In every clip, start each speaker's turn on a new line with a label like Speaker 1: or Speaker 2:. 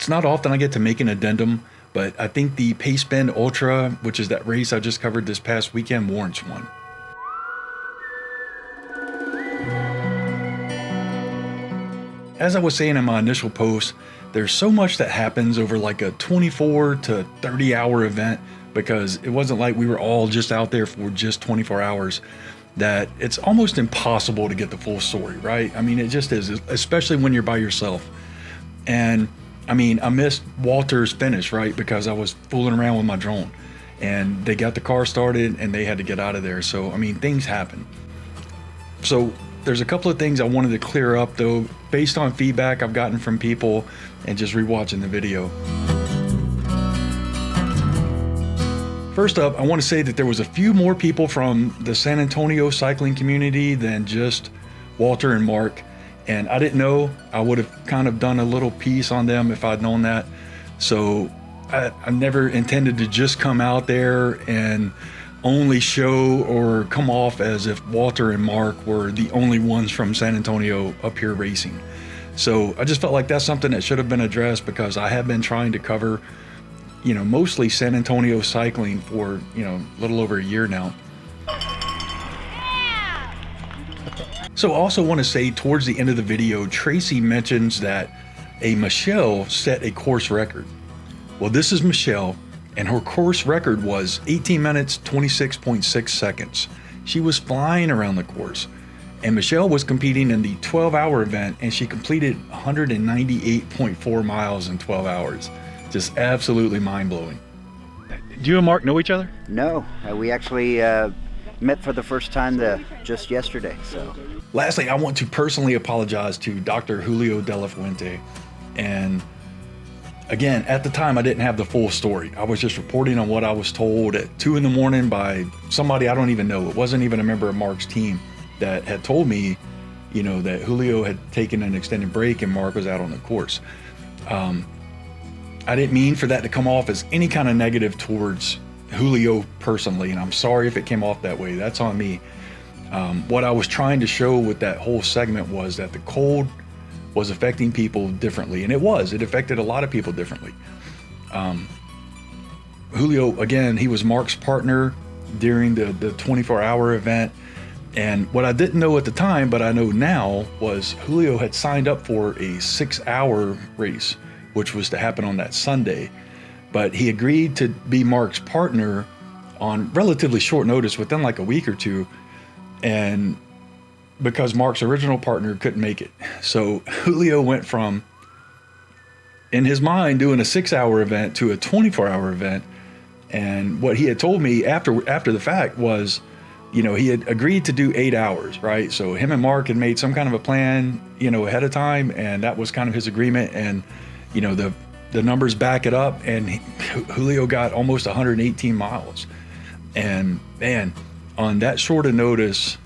Speaker 1: It's not often I get to make an addendum, but I think the Pace Bend Ultra, which is that race I just covered this past weekend, warrants one. As I was saying in my initial post, there's so much that happens over like a 24 to 30 hour event, because it wasn't like we were all just out there for just 24 hours, that it's almost impossible to get the full story, right? I mean, it just is, especially when you're by yourself. And I mean, I missed Walter's finish, right? Because I was fooling around with my drone, and they got the car started and they had to get out of there. So, I mean, things happen. So there's a couple of things I wanted to clear up though, based on feedback I've gotten from people and just rewatching the video. First up, I want to say that there was a few more people from the San Antonio cycling community than just Walter and Mark. And I didn't know. I would have kind of done a little piece on them if I'd known that. So I never intended to just come out there and only show or come off as if Walter and Mark were the only ones from San Antonio up here racing. So I just felt like that's something that should have been addressed, because I have been trying to cover, you know, mostly San Antonio cycling for, you know, a little over a year now. So I also want to say, towards the end of the video, Tracy mentions that a Michelle set a course record. Well, this is Michelle, and her course record was 18 minutes, 26.6 seconds. She was flying around the course. And Michelle was competing in the 12-hour event, and she completed 198.4 miles in 12 hours. Just absolutely mind-blowing. Do you and Mark know each other?
Speaker 2: No, we actually met for the first time just yesterday. So,
Speaker 1: lastly, I want to personally apologize to Dr. Julio De La Fuente. And again, at the time, I didn't have the full story. I was just reporting on what I was told at 2 in the morning by somebody I don't even know. It wasn't even a member of Mark's team that had told me, you know, that Julio had taken an extended break and Mark was out on the course. I didn't mean for that to come off as any kind of negative towards Julio personally, and I'm sorry if it came off that way. That's on me. What I was trying to show with that whole segment was that the cold was affecting people differently, and it affected a lot of people differently. Julio, again, he was Mark's partner during the 24-hour event, and what I didn't know at the time, but I know now, was Julio had signed up for a 6-hour race, which was to happen on that Sunday. But he agreed to be Mark's partner on relatively short notice, within like a week or two, and because Mark's original partner couldn't make it. So Julio went from, in his mind, doing a 6-hour event to a 24-hour event. And what he had told me after the fact was, you know, he had agreed to do 8 hours, right? So him and Mark had made some kind of a plan, you know, ahead of time, and that was kind of his agreement. And, you know, the numbers back it up, and Julio got almost 118 miles. And man, on that short of notice,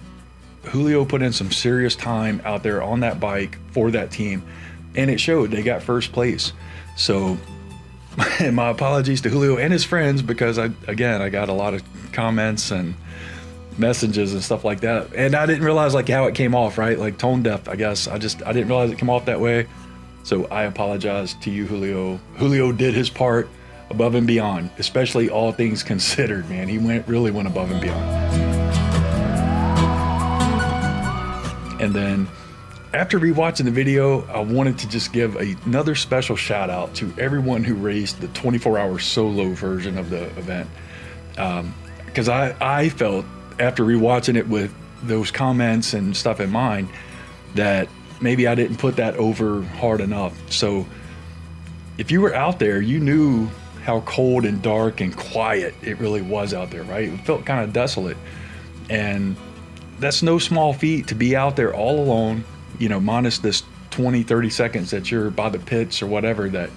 Speaker 1: Julio put in some serious time out there on that bike for that team, and it showed. They got first place. So my apologies to Julio and his friends, because I got a lot of comments and messages and stuff like that, and I didn't realize like how it came off, right? Like tone deaf, I guess. I didn't realize it came off that way. So I apologize to you, Julio. Julio did his part above and beyond, especially all things considered, man. He really went above and beyond. And then after rewatching the video, I wanted to just give another special shout out to everyone who raced the 24-hour solo version of the event. Because I felt, after rewatching it with those comments and stuff in mind, that maybe I didn't put that over hard enough. So if you were out there, you knew how cold and dark and quiet it really was out there, right? It felt kind of desolate. And that's no small feat to be out there all alone, you know, minus this 20, 30 seconds that you're by the pits or whatever that,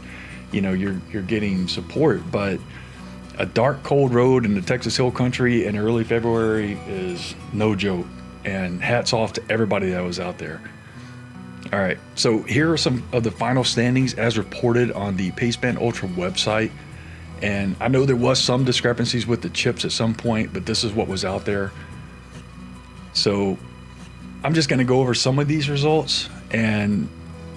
Speaker 1: you know, you're getting support. But a dark, cold road in the Texas Hill Country in early February is no joke. And hats off to everybody that was out there. All right, so here are some of the final standings as reported on the Pace Bend Ultra website. And I know there was some discrepancies with the chips at some point, but this is what was out there. So I'm just going to go over some of these results, and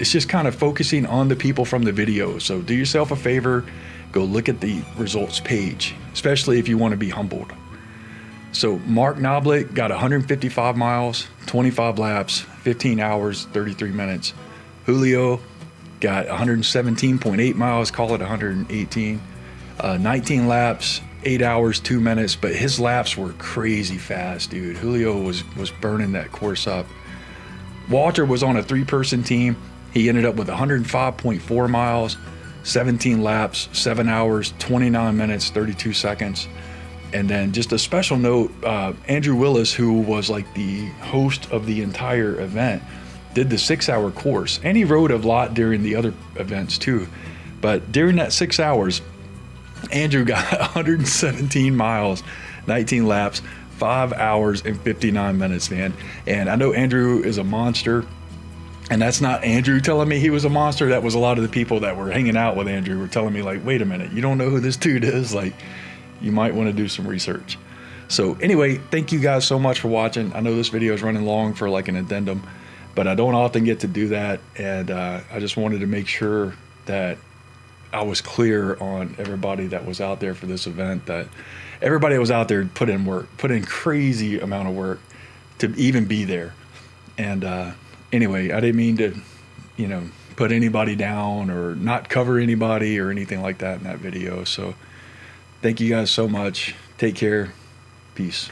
Speaker 1: it's just kind of focusing on the people from the video. So do yourself a favor, go look at the results page, especially if you want to be humbled. So Mark Knoblich got 155 miles, 25 laps, 15 hours, 33 minutes. Julio got 117.8 miles, call it 118, 19 laps, 8 hours, 2 minutes, but his laps were crazy fast, dude. Julio was burning that course up. Walter was on a 3-person team. He ended up with 105.4 miles, 17 laps, 7 hours, 29 minutes, 32 seconds. And then just a special note, Andrew Willis, who was like the host of the entire event, did the 6-hour course. And he rode a lot during the other events too. But during that 6 hours, Andrew got 117 miles, 19 laps, 5 hours and 59 minutes, man. And I know Andrew is a monster. And that's not Andrew telling me he was a monster. That was a lot of the people that were hanging out with Andrew were telling me, like, wait a minute, you don't know who this dude is? Like, you might want to do some research. So anyway, thank you guys so much for watching. I know this video is running long for like an addendum, but I don't often get to do that. And I just wanted to make sure that I was clear on everybody that was out there for this event, that everybody that was out there put in work, put in crazy amount of work to even be there. And anyway, I didn't mean to, put anybody down or not cover anybody or anything like that in that video. So thank you guys so much. Take care. Peace.